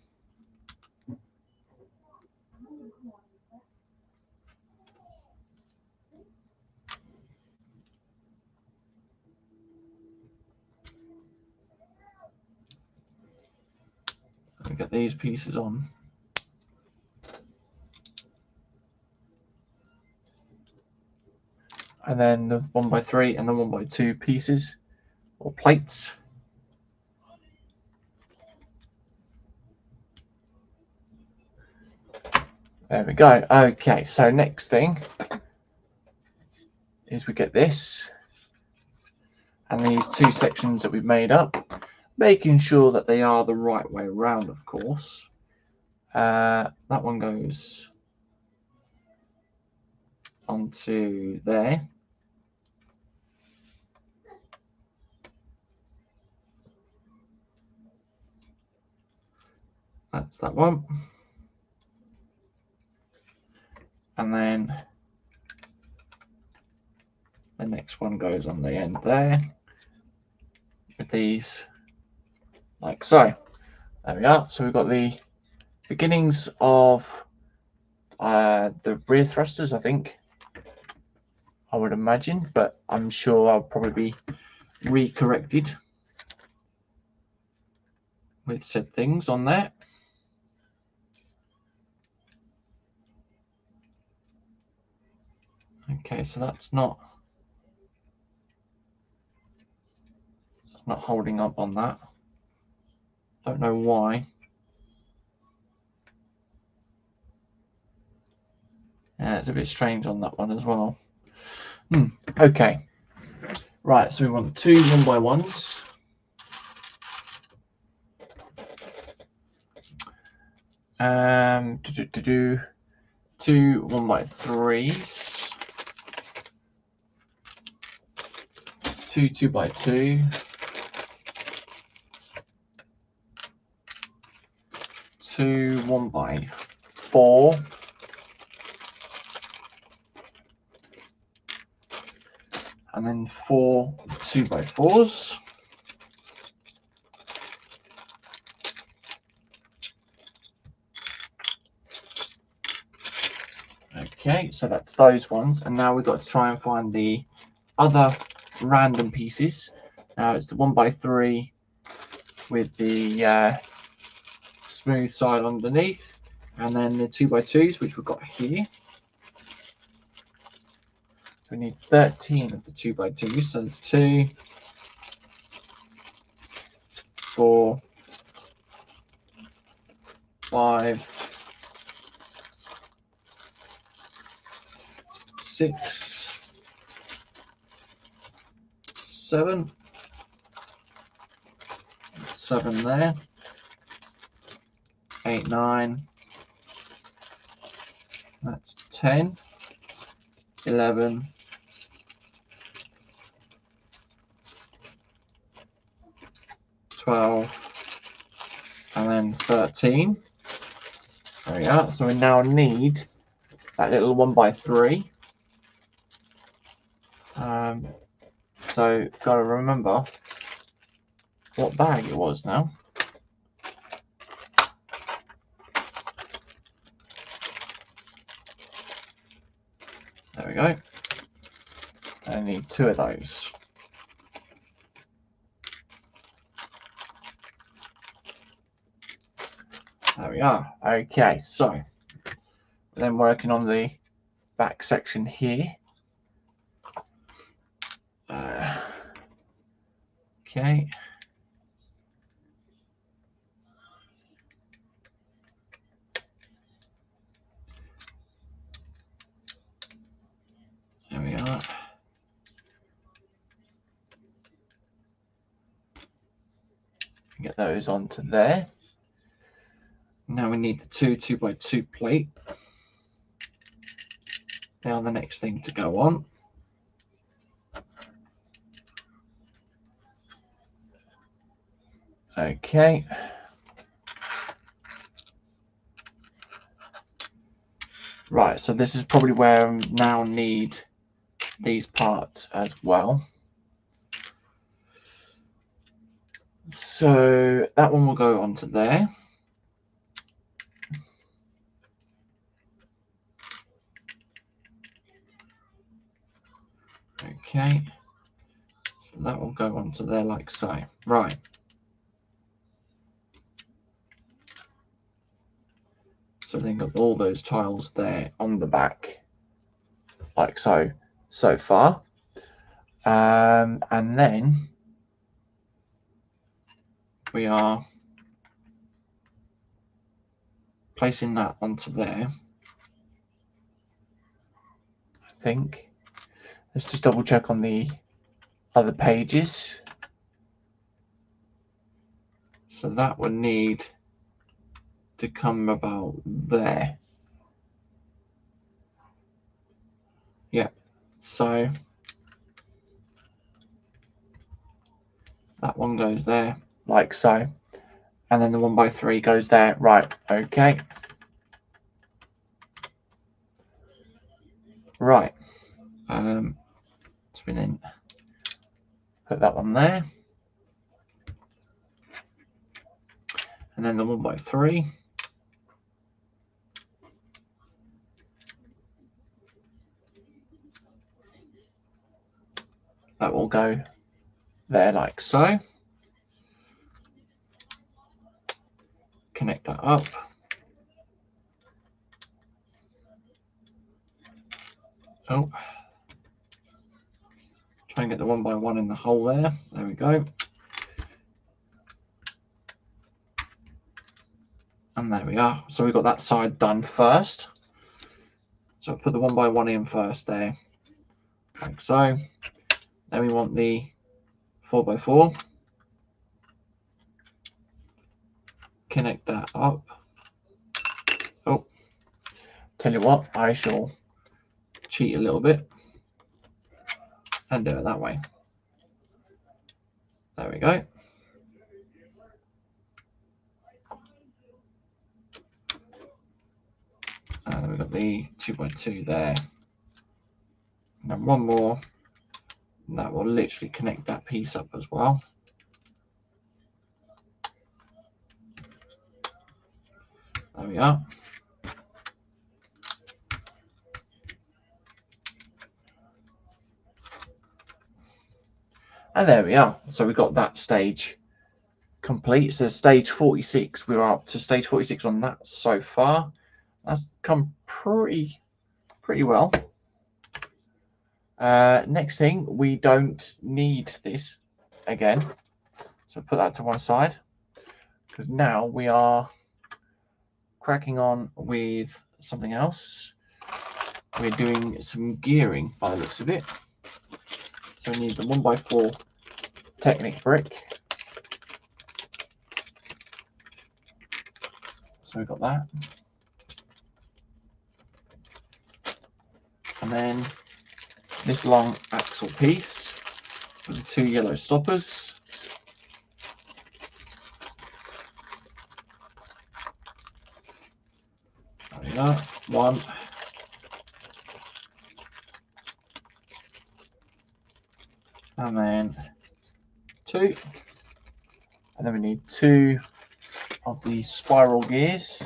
We get these pieces on. And then the 1x3 and the 1x2 pieces or plates. There we go. Okay, so next thing is we get this and these two sections that we've made up, making sure that they are the right way around, of course. That one goes onto there. That's that one. And then the next one goes on the end there with these like so. There we are. So we've got the beginnings of the rear thrusters, I think, I would imagine, but I'm sure I'll probably be re-corrected with said things on there. Okay, so that's not holding up on that. Don't know why. Yeah, it's a bit strange on that one as well. Okay. Right, so we want two 1x1s. Two 1x3s. Two 2x2. Two 1x4. And then four 2x4s. Okay, so that's those ones. And now we've got to try and find the other random pieces. Now it's the 1x3 with the smooth side underneath. And then the 2x2s, which we've got here. So we need 13 of the 2x2s. So there's 2, 4, 5, 6, 7. 7 there. 8, 9. That's 10. 11. 12. And then 13. There we are. So we now need that little 1x3. So got to remember what bag it was now. There we go. I need 2 of those. There we are. Okay, so we're then working on the back section here. Okay. There we are. Get those onto there. Now we need the 2x2 plate. They are the next thing to go on. Okay. Right, so this is probably where I now need these parts as well. So that one will go onto there. Okay, so that will go onto there like so. Right. So then got all those tiles there on the back, like so, so far. And then we are placing that onto there, I think. Let's just double check on the other pages. So that would need to come about there. Yeah, so that one goes there, like so. And then the 1x3 goes there. Right, okay. Right. So we then put that one there. and then the 1x3. That will go there like so. Connect that up. Oh, try and get the 1x1 in the hole there. There we go. And there we are. So we've got that side done first. So I'll put the 1x1 in first there, like so. Then we want the 4x4. Connect that up. Oh, tell you what, I shall cheat a little bit and do it that way. There we go. And we've got the 2x2 there. And then one more. And that will literally connect that piece up as well. There we are. And there we are. So we've got that stage complete. So stage 46, we're up to stage 46 on that so far. That's come pretty well. Next thing, we don't need this again. So put that to one side, because now we are cracking on with something else. We're doing some gearing by the looks of it. So we need the 1x4 Technic brick. So we've got that. And then this long axle piece with the 2 yellow stoppers. There we go. 1. And then 2. And then we need 2 of the spiral gears,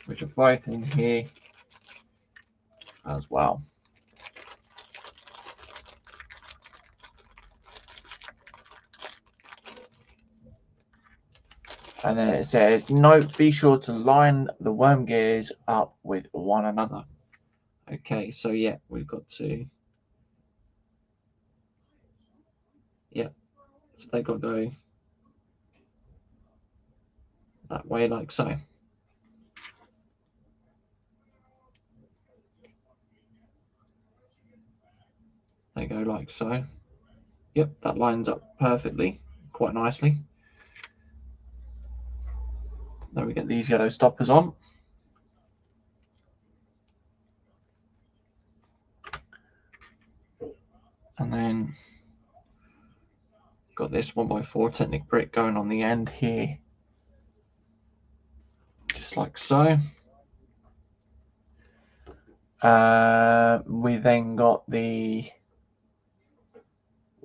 which are both in here as well. And then it says, note, be sure to line the worm gears up with one another. Okay, so yeah, we've got to, yeah, so they've got to go that way like so. They go like so. Yep, that lines up perfectly, quite nicely. Then we get these yellow stoppers on. And then got this 1x4 Technic brick going on the end here, just like so. We then got the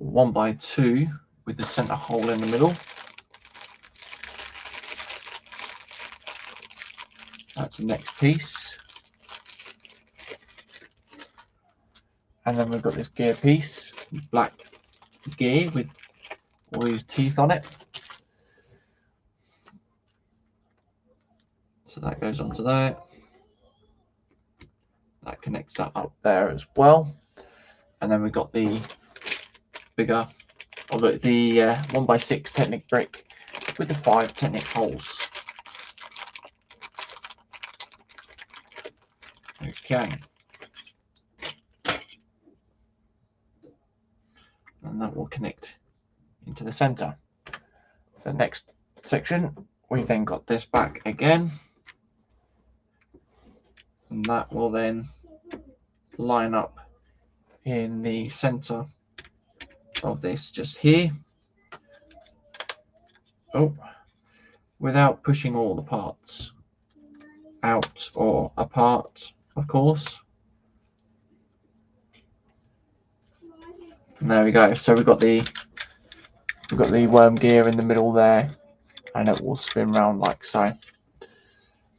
1x2 with the center hole in the middle. That's the next piece. And then we've got this gear piece, black gear with all these teeth on it. So that goes onto there. That connects that up there as well. And then we've got the bigger, or the 1x6 Technic brick with the 5 Technic holes. Okay. And that will connect into the center. So next section, we then got this back again. And that will then line up in the center of this, just here. Oh, without pushing all the parts out or apart, of course. And there we go. So we've got the worm gear in the middle there, and it will spin round like so.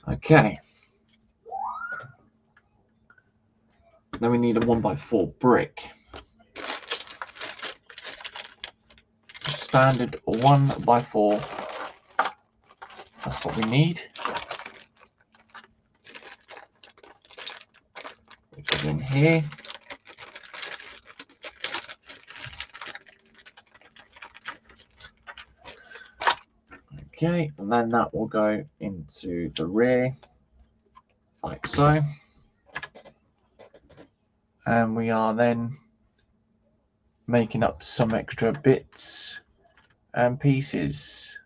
Okay. Then we need a 1x4 brick. Standard 1x4. That's what we need. Which is in here. Okay, and then that will go into the rear, like so. And we are then making up some extra bits and pieces.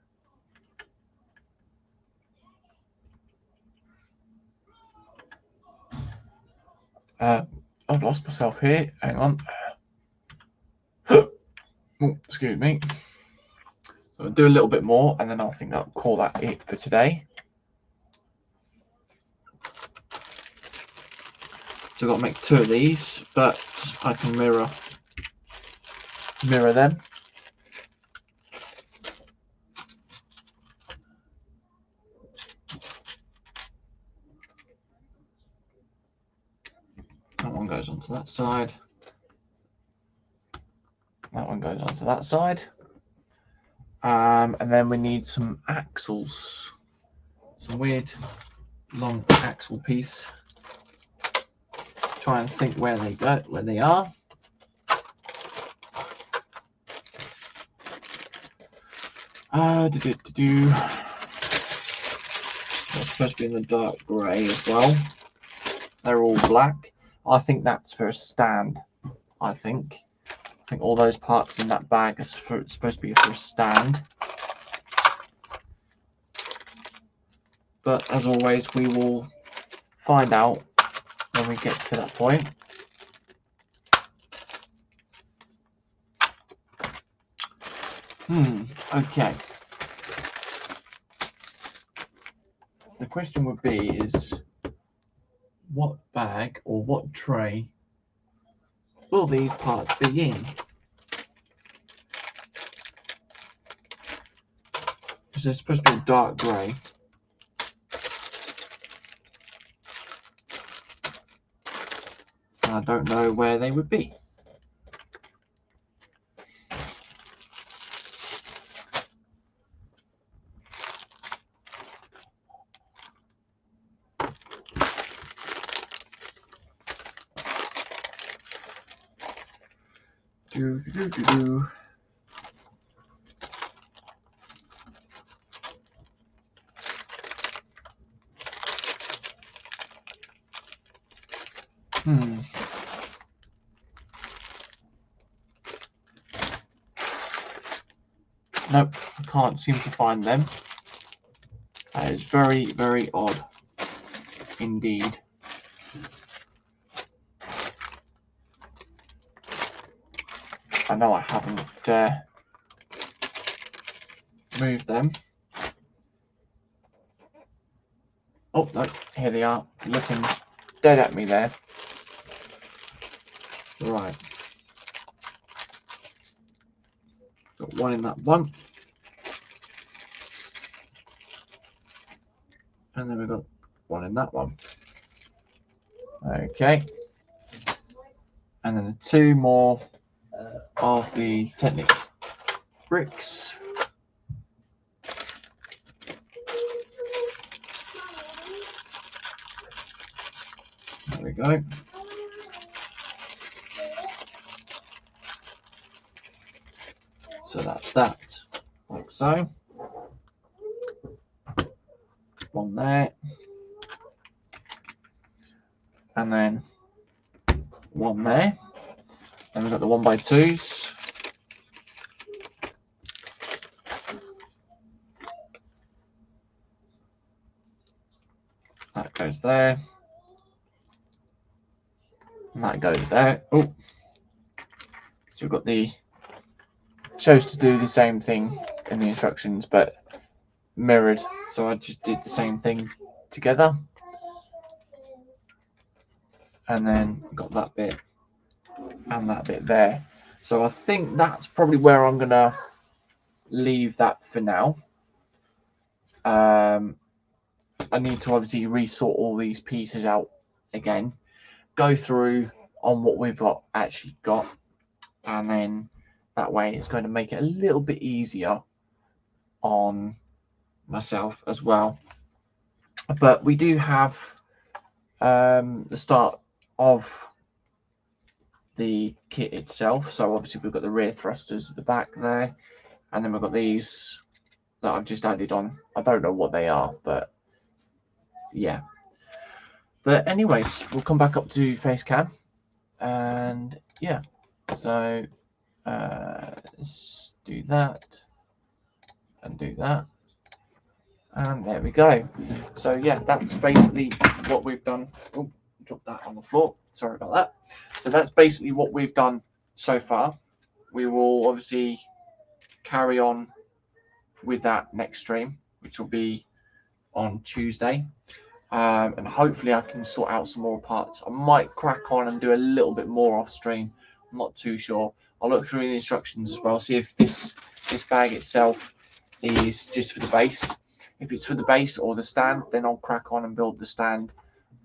I've lost myself here. Hang on. Oh, excuse me. So I'll do a little bit more, and then I think I'll call that it for today. So I've got to make 2 of these, but I can mirror them. That one goes onto that side. That one goes onto that side. And then we need some axles. Some weird long axle piece. Try and think where they go, where they are. They're supposed to be in the dark grey as well. They're all black. I think that's for a stand. I think all those parts in that bag are supposed to be for a stand. But as always, we will find out when we get to that point. Okay. So the question would be is, what bag or what tray will these parts be in? Because they're supposed to be a dark grey. I don't know where they would be. Nope, I can't seem to find them. That is very, very odd indeed. I know I haven't moved them. Oh no, here they are, looking dead at me there. Right. Got one in that one. And then we've got one in that one. Okay. And then the 2 more of the Technic bricks. There we go. So that's that, like so. One there. And then one there. Then we've got the 1x2s. That goes there. And that goes there. Oh. So we've got the, chose to do the same thing in the instructions, but mirrored. So I just did the same thing together. And then got that bit and that bit there. So I think that's probably where I'm gonna leave that for now. I need to obviously resort all these pieces out again, go through on what we've actually got, and then that way it's going to make it a little bit easier on myself as well. But we do have the start of the kit itself. So obviously we've got the rear thrusters at the back there, and then we've got these that I've just added on. I don't know what they are, but yeah. But anyways, we'll come back up to face cam, and yeah. So let's do that and do that, and there we go. So yeah, that's basically what we've done. Oh, drop that on the floor. Sorry about that. So that's basically what we've done so far. We will obviously carry on with that next stream, which will be on Tuesday. And hopefully I can sort out some more parts. I might crack on and do a little bit more off stream. I'm not too sure. I'll look through the instructions as well, see if this bag itself is just for the base. If it's for the base or the stand, then I'll crack on and build the stand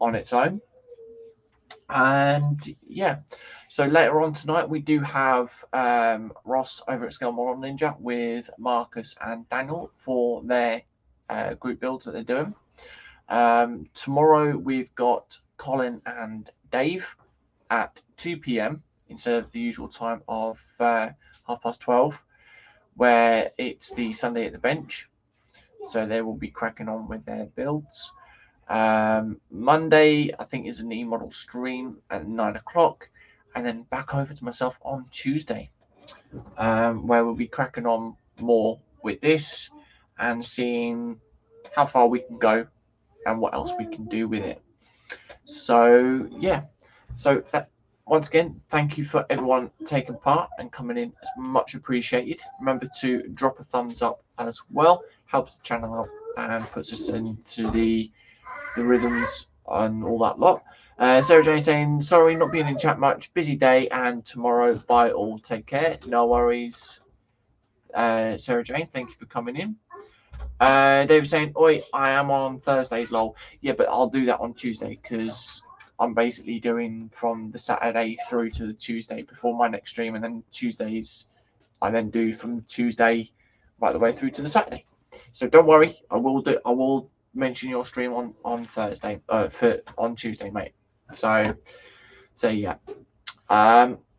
on its own. And yeah, so later on tonight we do have Ross over at Scale Model Ninja with Marcus and Daniel for their group builds that they're doing. Tomorrow we've got Colin and Dave at 2 p.m. instead of the usual time of 12:30, where it's the Sunday at the bench. So they will be cracking on with their builds. Monday, I think, is an e-model stream at 9 o'clock, and then back over to myself on Tuesday, where we'll be cracking on more with this and seeing how far we can go and what else we can do with it. So yeah, so that, once again, thank you for everyone taking part and coming in. It's much appreciated. Remember to drop a thumbs up as well, helps the channel out and puts us into the rhythms and all that lot. Sarah Jane saying, sorry not being in chat much, busy day, and tomorrow bye all, take care. No worries. Sarah Jane, thank you for coming in. David saying, oi, I am on Thursdays, lol. Yeah, but I'll do that on Tuesday because I'm basically doing from the Saturday through to the Tuesday before my next stream, and then Tuesdays I then do from Tuesday right the way through to the Saturday. So don't worry, I will mention your stream on Thursday, on Tuesday, mate. So yeah.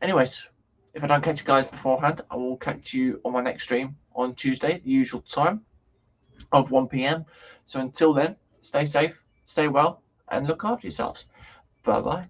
Anyways, if I don't catch you guys beforehand, I will catch you on my next stream on Tuesday, the usual time of 1 p.m. So until then, stay safe, stay well, and look after yourselves. Bye bye.